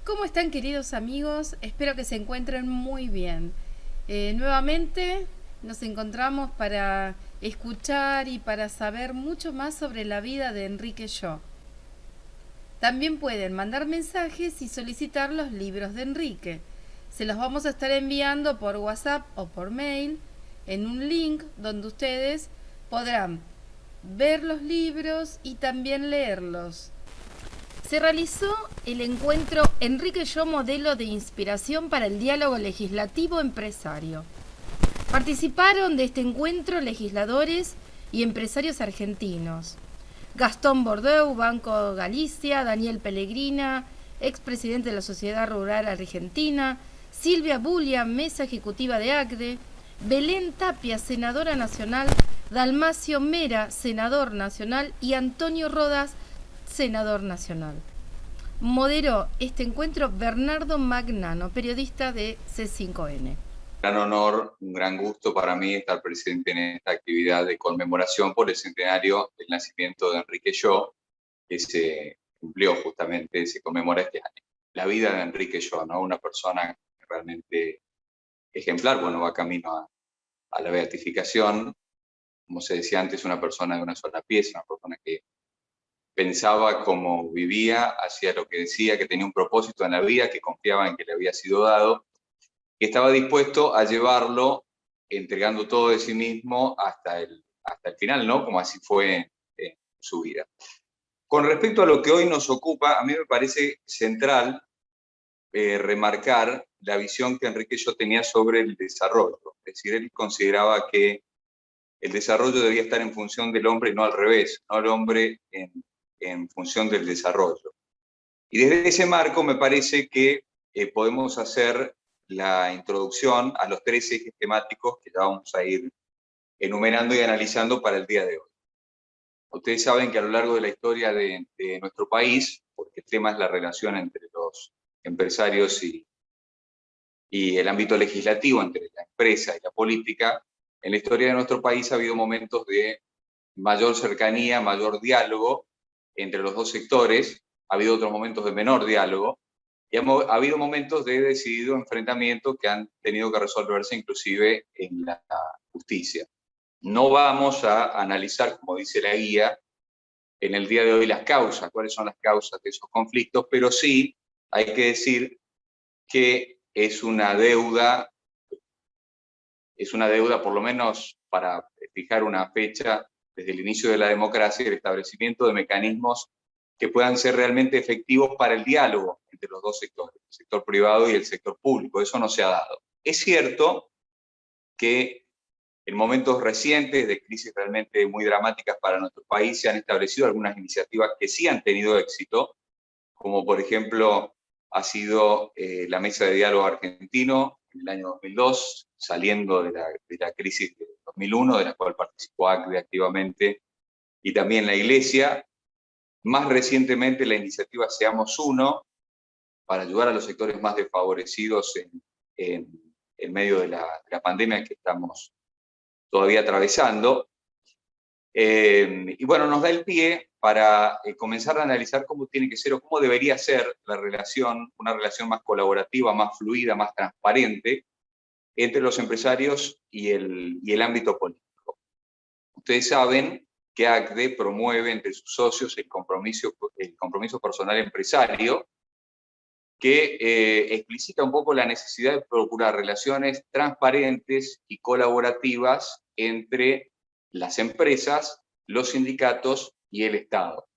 ¿Cómo están, queridos amigos? Espero que se encuentren muy bien. Nuevamente nos encontramos para escuchar y para saber mucho más sobre la vida de Enrique Yo. También pueden mandar mensajes y solicitar los libros de Enrique. Se los vamos a estar enviando por WhatsApp o por mail en un link donde ustedes podrán ver los libros y también leerlos. Se realizó el encuentro Enrique Yo Modelo de Inspiración para el Diálogo Legislativo Empresario. Participaron de este encuentro legisladores y empresarios argentinos. Gastón Bordeu, Banco Galicia, Daniel Pellegrina, expresidente de la Sociedad Rural Argentina, Silvia Bulia, mesa ejecutiva de ACDE, Belén Tapia, senadora nacional, Dalmacio Mera, senador nacional, y Antonio Rodas, senador nacional. Moderó este encuentro Bernardo Magnano, periodista de C5N. Gran honor, un gran gusto para mí estar presente en esta actividad de conmemoración por el centenario del nacimiento de Enrique Yo, que se cumplió justamente, se conmemora este año. La vida de Enrique Yo, ¿no? Una persona realmente ejemplar, bueno, va camino a la beatificación. Como se decía antes, una persona de una sola pieza, una persona que pensaba como vivía, hacía lo que decía, que tenía un propósito en la vida, que confiaba en que le había sido dado, que estaba dispuesto a llevarlo entregando todo de sí mismo hasta el final, ¿no? Como así fue en su vida. Con respecto a lo que hoy nos ocupa, a mí me parece central remarcar la visión que Enrique Yo tenía sobre el desarrollo. Es decir, él consideraba que el desarrollo debía estar en función del hombre y no al revés, no el hombre en función del desarrollo. Y desde ese marco me parece que podemos hacer la introducción a los 3 ejes temáticos que ya vamos a ir enumerando y analizando para el día de hoy. Ustedes saben que a lo largo de la historia de nuestro país, porque el tema es la relación entre los empresarios y el ámbito legislativo, entre la empresa y la política, en la historia de nuestro país ha habido momentos de mayor cercanía, mayor diálogo entre los dos sectores, ha habido otros momentos de menor diálogo, y ha habido momentos de decidido enfrentamiento que han tenido que resolverse inclusive en la justicia. No vamos a analizar, como dice la guía, en el día de hoy las causas, cuáles son las causas de esos conflictos, pero sí hay que decir que es una deuda por lo menos para fijar una fecha desde el inicio de la democracia, el establecimiento de mecanismos que puedan ser realmente efectivos para el diálogo entre los dos sectores, el sector privado y el sector público. Eso no se ha dado. Es cierto que en momentos recientes de crisis realmente muy dramáticas para nuestro país se han establecido algunas iniciativas que sí han tenido éxito, como por ejemplo ha sido la Mesa de Diálogo Argentino en el año 2002, saliendo de la crisis de 2001, de la cual participó ACDE activamente, y también la Iglesia. Más recientemente la iniciativa Seamos Uno, para ayudar a los sectores más desfavorecidos en medio de la pandemia que estamos todavía atravesando. Y bueno, nos da el pie para comenzar a analizar cómo tiene que ser o cómo debería ser la relación, una relación más colaborativa, más fluida, más transparente entre los empresarios y el ámbito político. Ustedes saben que ACDE promueve entre sus socios el compromiso personal empresario, que explicita un poco la necesidad de procurar relaciones transparentes y colaborativas entre las empresas, los sindicatos y el Estado.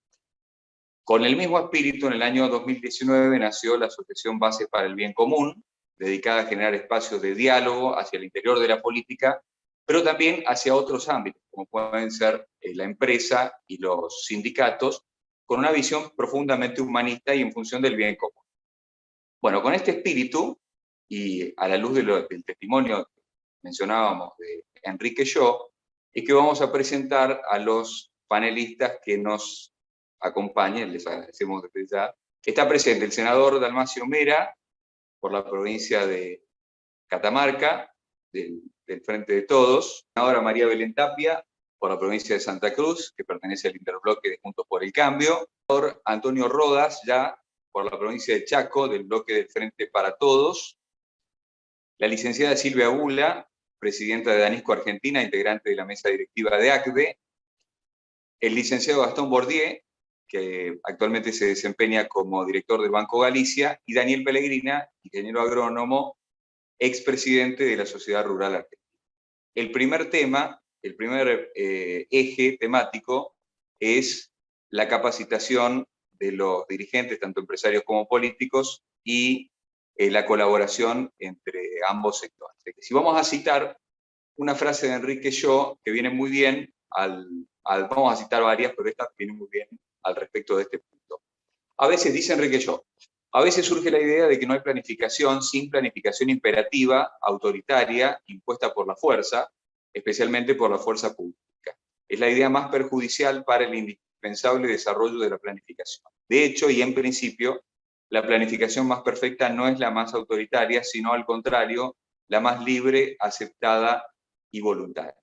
Con el mismo espíritu, en el año 2019 nació la Asociación Bases para el Bien Común, dedicada a generar espacios de diálogo hacia el interior de la política, pero también hacia otros ámbitos, como pueden ser la empresa y los sindicatos, con una visión profundamente humanista y en función del bien común. Bueno, con este espíritu, y a la luz del testimonio que mencionábamos de Enrique Yo, es que vamos a presentar a los panelistas que nos acompañen, les agradecemos desde ya. Está presente el senador Dalmacio Mera, por la provincia de Catamarca, del Frente de Todos, la senadora María Belén Tapia, por la provincia de Santa Cruz, que pertenece al interbloque de Juntos por el Cambio, el senador Antonio Rodas, ya por la provincia de Chaco, del bloque del Frente para Todos, la licenciada Silvia Bula, presidenta de Danisco Argentina, integrante de la mesa directiva de ACDE, el licenciado Gastón Bordier, que actualmente se desempeña como director del Banco Galicia, y Daniel Pellegrina, ingeniero agrónomo, expresidente de la Sociedad Rural Argentina. El primer tema, el primer eje temático es la capacitación de los dirigentes, tanto empresarios como políticos, y la colaboración entre ambos sectores. Si vamos a citar una frase de Enrique Yo, que viene muy bien vamos a citar varias, pero esta viene muy bien al respecto de este punto. A veces, dice Enrique Yo, a veces surge la idea de que no hay planificación sin planificación imperativa, autoritaria, impuesta por la fuerza, especialmente por la fuerza pública. Es la idea más perjudicial para el indispensable desarrollo de la planificación. De hecho, y en principio, la planificación más perfecta no es la más autoritaria, sino al contrario, la más libre, aceptada y voluntaria.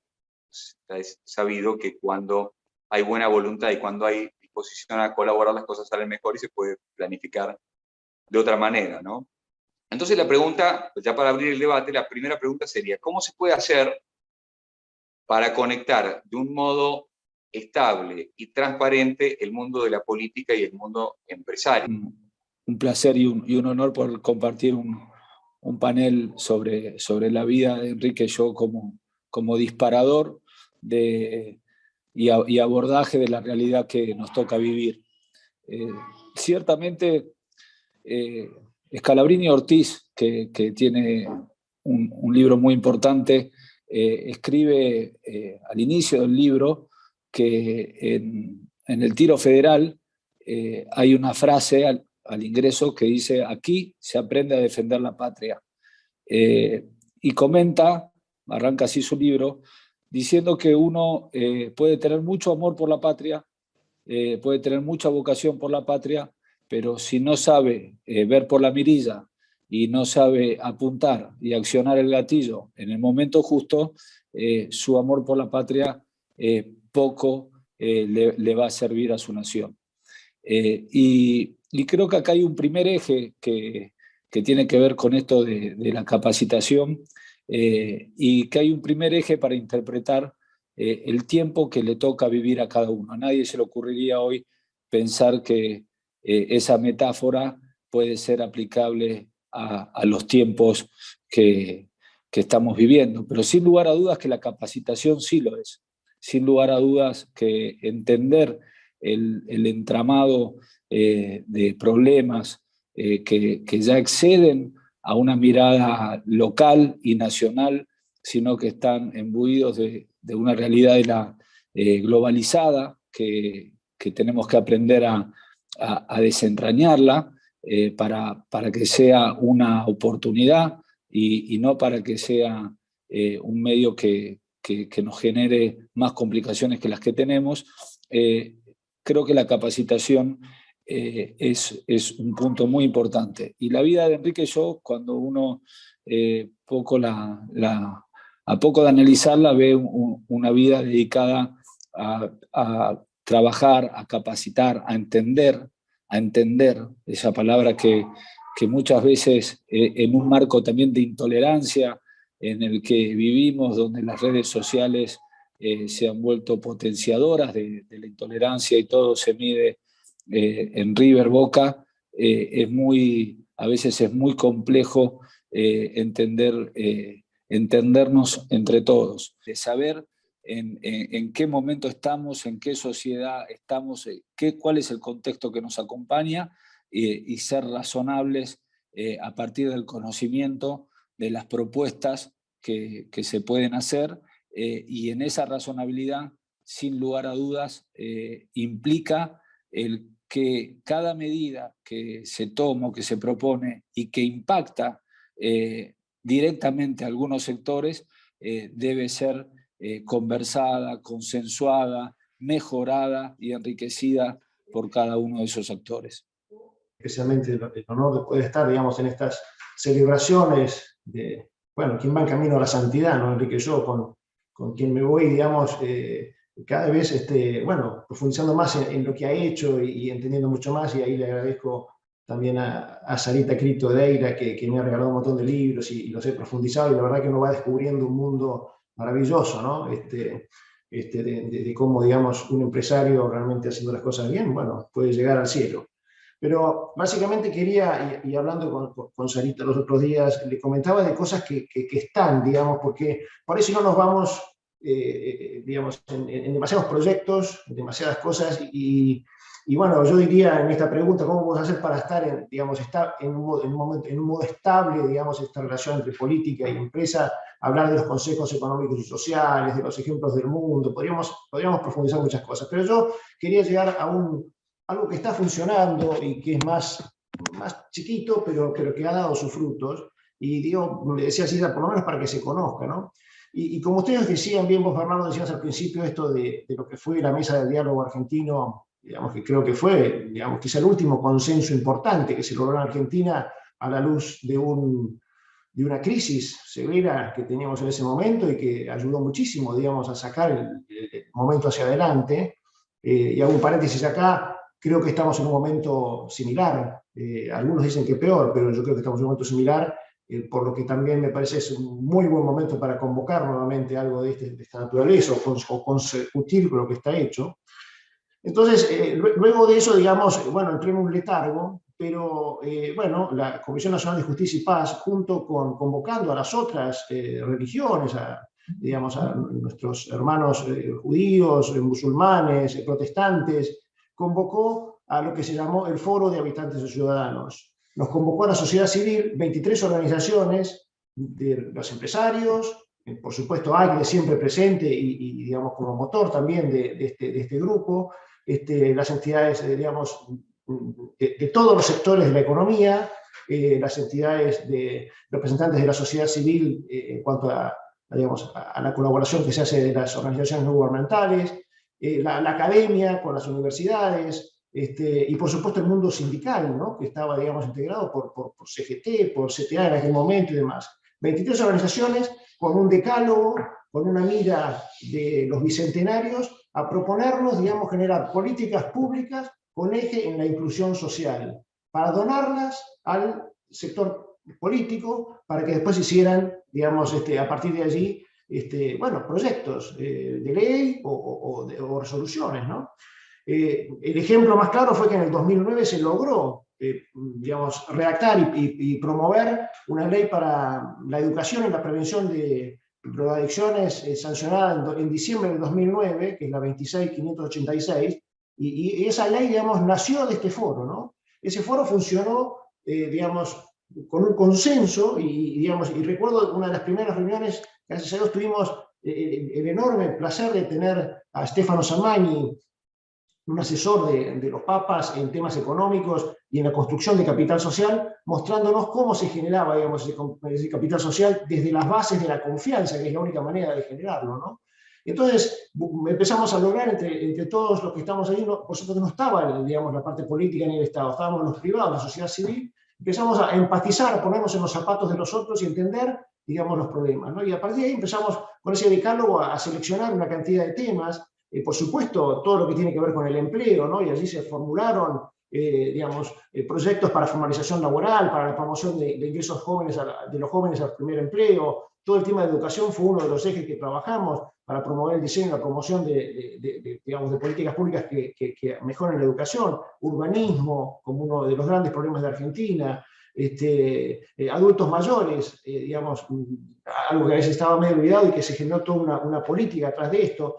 Es sabido que cuando hay buena voluntad y cuando hay disposición a colaborar, las cosas salen mejor y se puede planificar de otra manera, ¿no? Entonces la pregunta, ya para abrir el debate, la primera pregunta sería, ¿cómo se puede hacer para conectar de un modo estable y transparente el mundo de la política y el mundo empresario? Un placer y un honor por compartir un panel sobre la vida de Enrique Yo como disparador y abordaje de la realidad que nos toca vivir. Ciertamente, Scalabrini Ortiz, que tiene un libro muy importante, escribe al inicio del libro que en el tiro federal hay una frase al ingreso que dice: aquí se aprende a defender la patria. Y comenta, arranca así su libro, diciendo que uno puede tener mucho amor por la patria, puede tener mucha vocación por la patria, pero si no sabe ver por la mirilla y no sabe apuntar y accionar el gatillo en el momento justo, su amor por la patria poco le va a servir a su nación. Y creo que acá hay un primer eje que tiene que ver con esto de la capacitación, y que hay un primer eje para interpretar el tiempo que le toca vivir a cada uno. A nadie se le ocurriría hoy pensar que esa metáfora puede ser aplicable a los tiempos que estamos viviendo, pero sin lugar a dudas que la capacitación sí lo es. Sin lugar a dudas que entender el entramado de problemas que ya exceden a una mirada local y nacional, sino que están imbuidos de una realidad globalizada que tenemos que aprender a desentrañarla para que sea una oportunidad y no para que sea un medio que nos genere más complicaciones que las que tenemos. Creo que la capacitación es un punto muy importante. Y la vida de Enrique Yo, cuando uno a poco de analizarla, ve una vida dedicada a trabajar, a capacitar, a entender esa palabra que muchas veces en un marco también de intolerancia en el que vivimos, donde las redes sociales se han vuelto potenciadoras de la intolerancia y todo se mide en River Boca, a veces es muy complejo entendernos entre todos, de saber en qué momento estamos, en qué sociedad estamos, cuál es el contexto que nos acompaña, y ser razonables a partir del conocimiento de las propuestas que se pueden hacer, y en esa razonabilidad, sin lugar a dudas, implica el que cada medida que se toma o que se propone y que impacta directamente a algunos sectores debe ser conversada, consensuada, mejorada y enriquecida por cada uno de esos actores. Especialmente el honor de poder estar, digamos, en estas celebraciones de, bueno, quien va en camino a la santidad, ¿no? Enrique Yo, con quien me voy, digamos, cada vez, bueno, profundizando más en lo que ha hecho y entendiendo mucho más, y ahí le agradezco también a Sarita Crito Deira, que me ha regalado un montón de libros y los he profundizado, y la verdad que uno va descubriendo un mundo maravilloso, ¿no? De cómo, digamos, un empresario realmente haciendo las cosas bien, bueno, puede llegar al cielo. Pero básicamente quería, y hablando con Sarita los otros días, le comentaba de cosas que están, digamos, porque por ahí si no nos vamos, digamos, en demasiados proyectos, en demasiadas cosas, y bueno, yo diría en esta pregunta, ¿cómo vamos a hacer para estar, digamos, estar en un modo estable, digamos, esta relación entre política y empresa, hablar de los consejos económicos y sociales, de los ejemplos del mundo, podríamos profundizar muchas cosas, pero yo quería llegar a algo que está funcionando y que es más chiquito, pero que ha dado sus frutos, y digo, me decía así, por lo menos para que se conozca, ¿no? Y como ustedes decían bien, vos Fernando decías al principio esto de lo que fue la mesa de diálogo argentino, digamos que creo que fue, digamos, quizá el último consenso importante que se logró en Argentina a la luz de una crisis severa que teníamos en ese momento y que ayudó muchísimo, digamos, a sacar el momento hacia adelante. Y hago un paréntesis acá, creo que estamos en un momento similar, algunos dicen que peor, pero yo creo que estamos en un momento similar, por lo que también me parece es un muy buen momento para convocar nuevamente algo de esta naturaleza o consecutir con lo que está hecho. Entonces, luego de eso, digamos, bueno, entré en un letargo, pero bueno, la Comisión Nacional de Justicia y Paz, convocando a las otras religiones, digamos, a nuestros hermanos judíos, musulmanes, protestantes, convocó a lo que se llamó el Foro de Habitantes y Ciudadanos. Nos convocó a la sociedad civil, 23 organizaciones de los empresarios, por supuesto ACLE siempre presente y digamos como motor también de este grupo, las entidades, digamos, de todos los sectores de la economía, las entidades de representantes de la sociedad civil en cuanto digamos, a la colaboración que se hace de las organizaciones no gubernamentales, la academia con las universidades, y por supuesto el mundo sindical, ¿no? Que estaba, digamos, integrado por CGT, por CTA en aquel momento y demás. 23 organizaciones con un decálogo, con una mira de los bicentenarios, a proponernos, digamos, generar políticas públicas con eje en la inclusión social, para donarlas al sector político, para que después hicieran, digamos, a partir de allí, bueno, proyectos de ley o resoluciones, ¿no? El ejemplo más claro fue que en el 2009 se logró, digamos, redactar y promover una ley para la educación y la prevención de drogadicciones sancionada en diciembre del 2009, que es la 26586, y esa ley, digamos, nació de este foro, ¿no? Ese foro funcionó, digamos, con un consenso, digamos, y recuerdo una de las primeras reuniones, gracias a Dios tuvimos el enorme placer de tener a Stefano Samani, un asesor de los papas en temas económicos y en la construcción de capital social, mostrándonos cómo se generaba, digamos, ese capital social desde las bases de la confianza, que es la única manera de generarlo, ¿no? Entonces empezamos a lograr entre todos los que estamos ahí, por supuesto no estaba, digamos, la parte política ni el Estado, estábamos los privados, la sociedad civil, empezamos a empatizar, a ponernos en los zapatos de los otros y entender, digamos, los problemas, ¿no? Y a partir de ahí empezamos con ese decálogo a seleccionar una cantidad de temas, por supuesto, todo lo que tiene que ver con el empleo, ¿no? Y allí se formularon, digamos, proyectos para formalización laboral, para la promoción de ingresos jóvenes de los jóvenes al primer empleo. Todo el tema de educación fue uno de los ejes que trabajamos para promover el diseño y la promoción digamos, de políticas públicas que mejoren la educación. Urbanismo, como uno de los grandes problemas de Argentina. Adultos mayores, digamos, algo que a veces estaba medio olvidado y que se generó toda una política atrás de esto.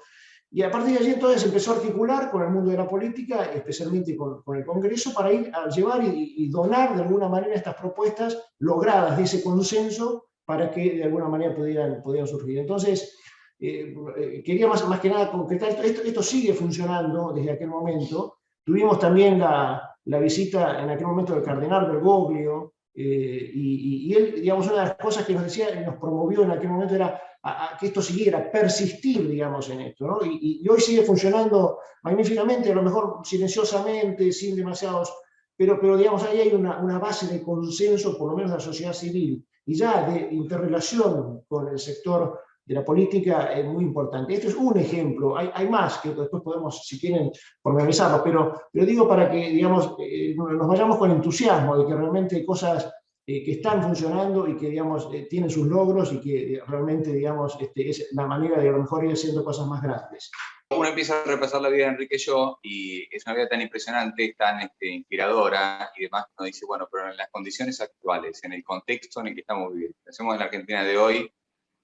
Y a partir de allí entonces empezó a articular con el mundo de la política, especialmente con el Congreso, para ir a llevar y donar de alguna manera estas propuestas logradas de ese consenso para que de alguna manera pudieran surgir. Entonces, quería más que nada concretar esto sigue funcionando desde aquel momento. Tuvimos también la visita en aquel momento del cardenal Bergoglio, y él, digamos, una de las cosas que nos decía y nos promovió en aquel momento era a que esto siguiera, persistir, digamos, en esto, ¿no? Y hoy sigue funcionando magníficamente, a lo mejor silenciosamente, sin demasiados, pero digamos, ahí hay una base de consenso, por lo menos de la sociedad civil, y ya de interrelación con el sector la política es muy importante. Esto es un ejemplo, hay más que después podemos, si quieren, pormenorizarlo, pero digo para que, digamos, nos vayamos con entusiasmo de que realmente hay cosas que están funcionando y que, digamos, tienen sus logros y que realmente, digamos, es la manera de a lo mejor ir haciendo cosas más grandes. Uno empieza a repasar la vida de Enrique Yo y es una vida tan impresionante, tan inspiradora y demás, uno dice, bueno, pero en las condiciones actuales, en el contexto en el que estamos viviendo, hacemos en la Argentina de hoy,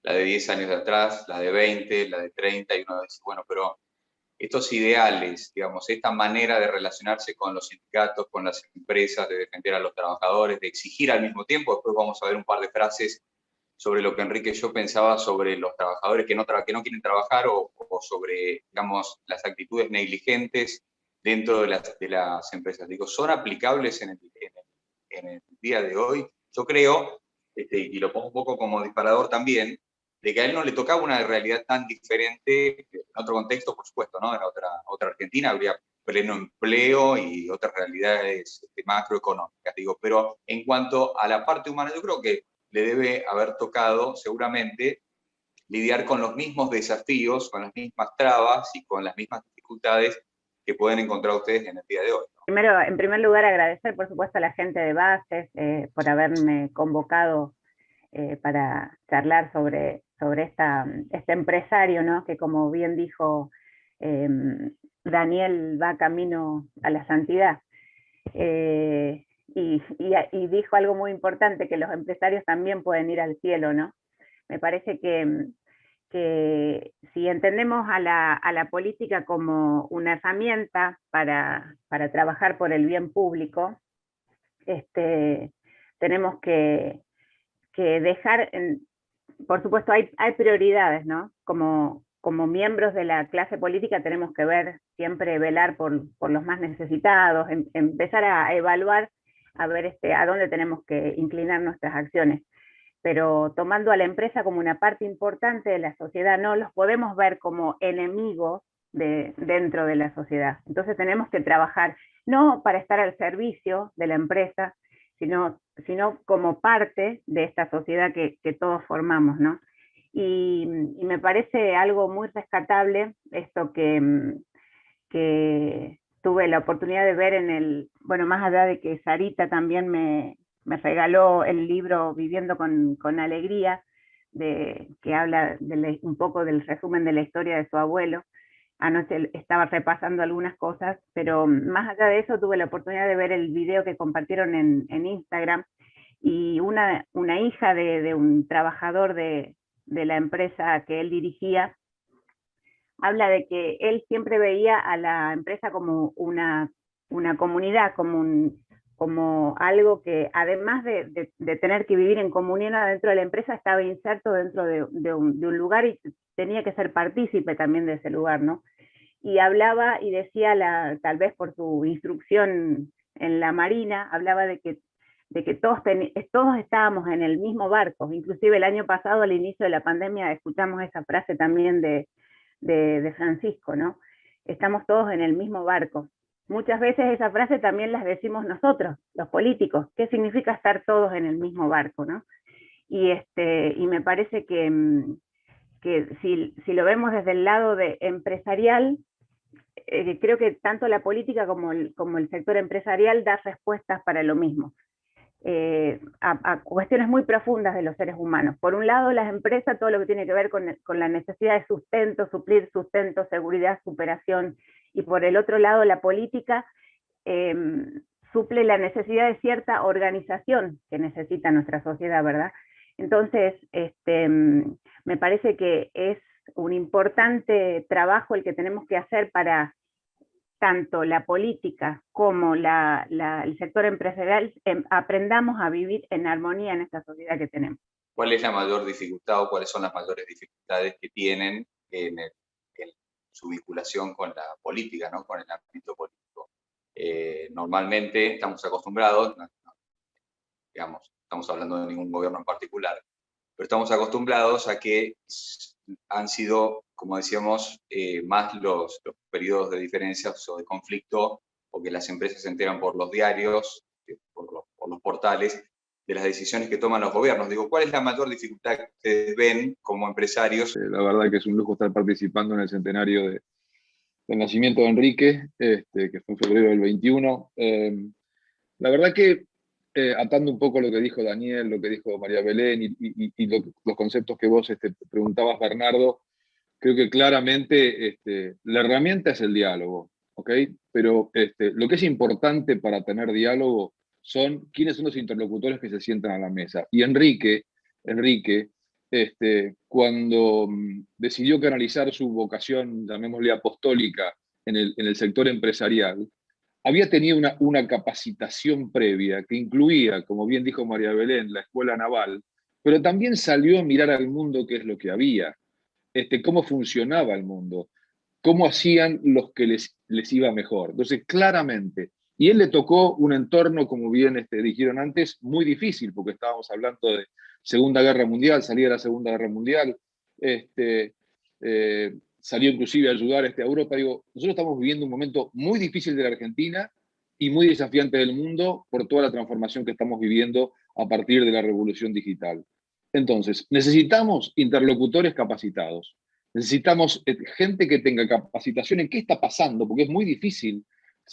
la de 10 años de atrás, la de 20, la de 30, y uno dice, bueno, pero estos ideales, digamos, esta manera de relacionarse con los sindicatos, con las empresas, de defender a los trabajadores, de exigir al mismo tiempo, después vamos a ver un par de frases sobre lo que Enrique Yo pensaba sobre los trabajadores que no quieren trabajar o sobre, digamos, las actitudes negligentes dentro de las empresas. Digo, ¿son aplicables en el día de hoy? Yo creo, y lo pongo un poco como disparador también, de que a él no le tocaba una realidad tan diferente, en otro contexto, por supuesto, ¿no? En otra Argentina habría pleno empleo y otras realidades macroeconómicas, digo, pero en cuanto a la parte humana, yo creo que le debe haber tocado seguramente lidiar con los mismos desafíos, con las mismas trabas y con las mismas dificultades que pueden encontrar ustedes en el día de hoy, ¿no? Primero, en primer lugar, agradecer por supuesto a la gente de Bases por haberme convocado para charlar sobre este empresario, ¿no? Que como bien dijo Daniel, va camino a la santidad. Y dijo algo muy importante, que los empresarios también pueden ir al cielo, ¿no? Me parece que si entendemos a la política como una herramienta para trabajar por el bien público, tenemos que dejar, por supuesto hay prioridades, ¿no? Como miembros de la clase política tenemos que siempre velar por los más necesitados, empezar a evaluar, a ver a dónde tenemos que inclinar nuestras acciones. Pero tomando a la empresa como una parte importante de la sociedad, no los podemos ver como enemigos dentro de la sociedad. Entonces tenemos que trabajar, no para estar al servicio de la empresa, sino como parte de esta sociedad que todos formamos, ¿no? Y me parece algo muy rescatable esto que tuve la oportunidad de ver bueno, más allá de que Sarita también me regaló el libro Viviendo con Alegría, que habla un poco del resumen de la historia de su abuelo. Anoche estaba repasando algunas cosas, pero más allá de eso tuve la oportunidad de ver el video que compartieron en Instagram, y una hija de un trabajador de la empresa que él dirigía, habla de que él siempre veía a la empresa como una comunidad, como algo que además de tener que vivir en comunión adentro de la empresa, estaba inserto dentro de un lugar y tenía que ser partícipe también de ese lugar, ¿no? Y hablaba y decía, tal vez por su instrucción en la Marina, hablaba de que todos estábamos en el mismo barco. Inclusive el año pasado, al inicio de la pandemia, escuchamos esa frase también de Francisco, ¿no? Estamos todos en el mismo barco. Muchas veces esa frase también las decimos nosotros, los políticos. ¿Qué significa estar todos en el mismo barco, no? Y me parece que si lo vemos desde el lado empresarial, creo que tanto la política como el sector empresarial da respuestas para lo mismo. A cuestiones muy profundas de los seres humanos. Por un lado, las empresas, todo lo que tiene que ver con la necesidad de sustento, suplir sustento, seguridad, superación, y por el otro lado, la política suple la necesidad de cierta organización que necesita nuestra sociedad, ¿verdad? Entonces, me parece que es un importante trabajo el que tenemos que hacer para tanto la política como el sector empresarial aprendamos a vivir en armonía en esta sociedad que tenemos. ¿Cuál es la mayor dificultad o cuáles son las mayores dificultades que tienen en su vinculación con la política, ¿no? Con el ámbito político? Normalmente estamos acostumbrados, digamos, estamos hablando de ningún gobierno en particular, pero estamos acostumbrados a que han sido, como decíamos, más los periodos de diferencias o de conflicto, o que las empresas se enteran por los diarios, por los portales, las decisiones que toman los gobiernos. Digo, ¿cuál es la mayor dificultad que ustedes ven como empresarios? La verdad que es un lujo estar participando en el centenario del nacimiento de Enrique, que fue en febrero del 21. La verdad que, atando un poco lo que dijo Daniel, lo que dijo María Belén y los conceptos que vos preguntabas, Bernardo, creo que claramente la herramienta es el diálogo, ¿ok? Pero lo que es importante para tener diálogo son quiénes son los interlocutores que se sientan a la mesa. Y Enrique, cuando decidió canalizar su vocación, llamémosle apostólica, en el sector empresarial, había tenido una capacitación previa que incluía, como bien dijo María Belén, la escuela naval, pero también salió a mirar al mundo qué es lo que había, cómo funcionaba el mundo, cómo hacían los que les iba mejor. Entonces, claramente, y él le tocó un entorno, como bien dijeron antes, muy difícil, porque estábamos hablando de Segunda Guerra Mundial, salía de la Segunda Guerra Mundial, salió inclusive a ayudar a Europa. Digo, nosotros estamos viviendo un momento muy difícil de la Argentina y muy desafiante del mundo por toda la transformación que estamos viviendo a partir de la revolución digital. Entonces, necesitamos interlocutores capacitados, necesitamos gente que tenga capacitación en qué está pasando, porque es muy difícil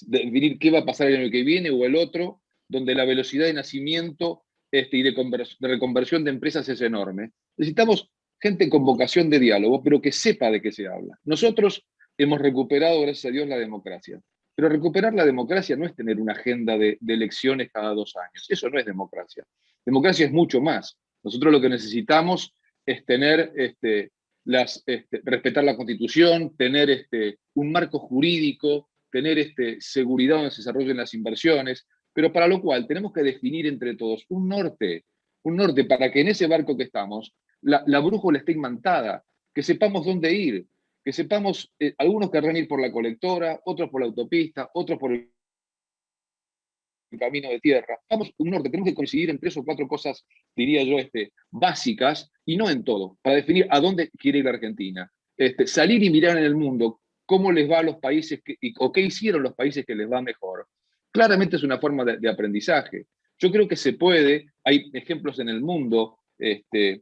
definir qué va a pasar el año que viene o el otro, donde la velocidad de nacimiento y de reconversión de empresas es enorme. Necesitamos gente con vocación de diálogo, pero que sepa de qué se habla. Nosotros hemos recuperado, gracias a Dios, la democracia. Pero recuperar la democracia no es tener una agenda de elecciones cada 2 años. Eso no es democracia. Democracia es mucho más. Nosotros lo que necesitamos es tener, respetar la Constitución, tener un marco jurídico, tener seguridad donde se desarrollen las inversiones, pero para lo cual tenemos que definir entre todos un norte para que en ese barco que estamos, la brújula esté imantada, que sepamos dónde ir, que sepamos, algunos querrán ir por la colectora, otros por la autopista, otros por el camino de tierra. Vamos un norte, tenemos que coincidir en 3 o 4 cosas, diría yo, básicas, y no en todo, para definir a dónde quiere ir la Argentina. Salir y mirar en el mundo cómo les va a los países, o qué hicieron los países que les va mejor. Claramente es una forma de aprendizaje. Yo creo que se puede, hay ejemplos en el mundo que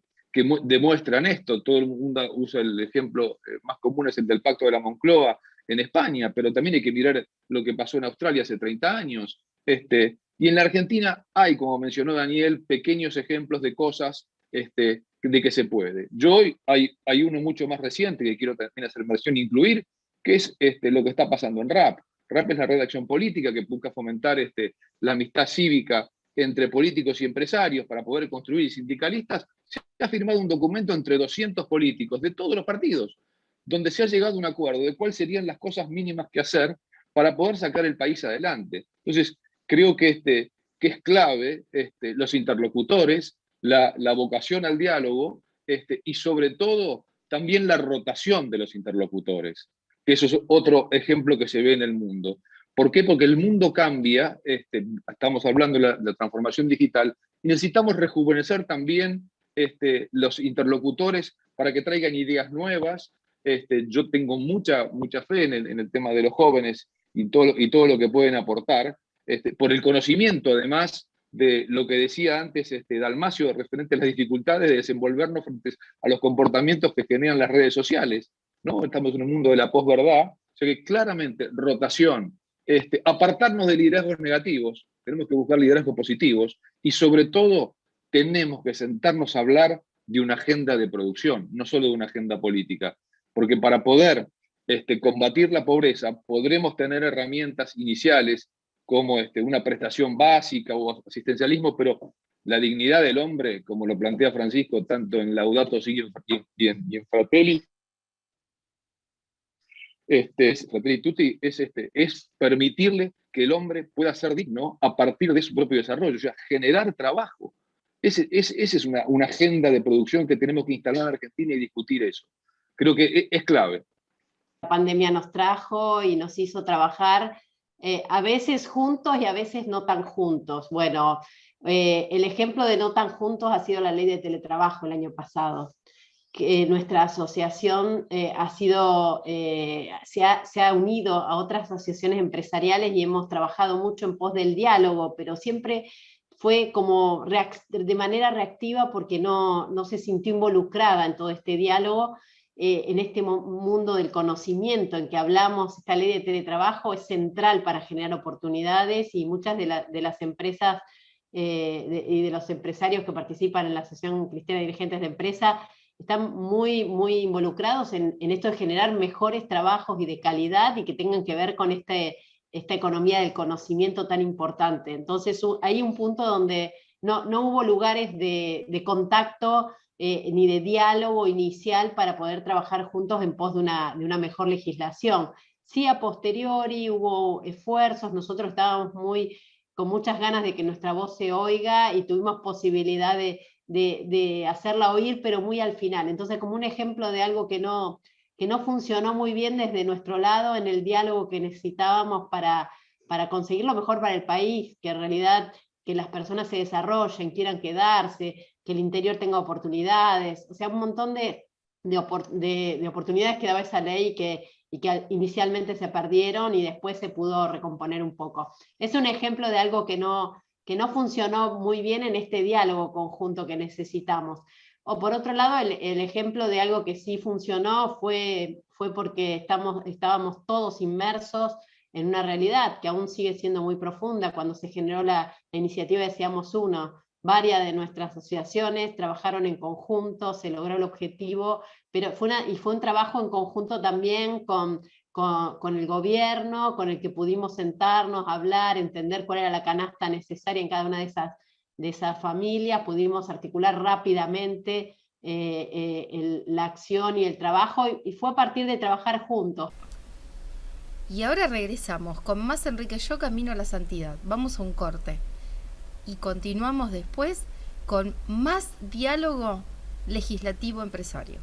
demuestran esto. Todo el mundo usa el ejemplo más común, es el del Pacto de la Moncloa en España, pero también hay que mirar lo que pasó en Australia hace 30 años. Y en la Argentina hay, como mencionó Daniel, pequeños ejemplos de cosas de que se puede. Hay uno mucho más reciente que quiero también hacer mención e incluir, que es lo que está pasando en RAP. RAP es la red de acción política que busca fomentar la amistad cívica entre políticos y empresarios para poder construir sindicalistas. Se ha firmado un documento entre 200 políticos de todos los partidos, donde se ha llegado a un acuerdo de cuáles serían las cosas mínimas que hacer para poder sacar el país adelante. Entonces, creo que es clave los interlocutores, la vocación al diálogo, y sobre todo también la rotación de los interlocutores, que eso es otro ejemplo que se ve en el mundo. ¿Por qué? Porque el mundo cambia, estamos hablando de la transformación digital, y necesitamos rejuvenecer también los interlocutores para que traigan ideas nuevas. Yo tengo mucha fe en el tema de los jóvenes y todo lo que pueden aportar, por el conocimiento, además, de lo que decía antes Dalmacio, referente a las dificultades de desenvolvernos frente a los comportamientos que generan las redes sociales, ¿no? Estamos en un mundo de la posverdad, o sea que claramente rotación, apartarnos de liderazgos negativos, tenemos que buscar liderazgos positivos, y sobre todo tenemos que sentarnos a hablar de una agenda de producción, no solo de una agenda política, porque para poder combatir la pobreza podremos tener herramientas iniciales como una prestación básica o asistencialismo, pero la dignidad del hombre, como lo plantea Francisco tanto en Laudato Si y en Fratelli, Fratelli Tutti, es permitirle que el hombre pueda ser digno a partir de su propio desarrollo, o sea, generar trabajo. Esa es una agenda de producción que tenemos que instalar en Argentina y discutir eso. Creo que es clave. La pandemia nos trajo y nos hizo trabajar a veces juntos y a veces no tan juntos. Bueno, el ejemplo de no tan juntos ha sido la ley de teletrabajo el año pasado, que nuestra asociación se ha unido a otras asociaciones empresariales y hemos trabajado mucho en pos del diálogo, pero siempre fue como de manera reactiva porque no se sintió involucrada en todo este diálogo, en este mundo del conocimiento en que hablamos. Esta ley de teletrabajo es central para generar oportunidades, y muchas de las empresas y de los empresarios que participan en la Asociación Cristiana de Dirigentes de Empresa están muy, muy involucrados en esto de generar mejores trabajos y de calidad, y que tengan que ver con esta economía del conocimiento tan importante. Entonces hay un punto donde no hubo lugares de contacto ni de diálogo inicial para poder trabajar juntos en pos de una mejor legislación. Sí, a posteriori hubo esfuerzos, nosotros estábamos con muchas ganas de que nuestra voz se oiga, y tuvimos posibilidad de hacerla oír, pero muy al final. Entonces, como un ejemplo de algo que no funcionó muy bien desde nuestro lado en el diálogo que necesitábamos para conseguir lo mejor para el país, que en realidad que las personas se desarrollen, quieran quedarse, que el interior tenga oportunidades, o sea, un montón de oportunidades que daba esa ley y que inicialmente se perdieron y después se pudo recomponer un poco. Es un ejemplo de algo que no funcionó muy bien en este diálogo conjunto que necesitamos. O por otro lado, el ejemplo de algo que sí funcionó fue porque estábamos todos inmersos en una realidad que aún sigue siendo muy profunda. Cuando se generó la iniciativa de Seamos Uno, varias de nuestras asociaciones trabajaron en conjunto, se logró el objetivo, pero fue un trabajo en conjunto también con el gobierno, con el que pudimos sentarnos, hablar, entender cuál era la canasta necesaria en cada una de esas familias. Pudimos articular rápidamente la acción y el trabajo, y fue a partir de trabajar juntos. Y ahora regresamos con más Enrique Yo Camino a la Santidad. Vamos a un corte y continuamos después con más diálogo legislativo empresario.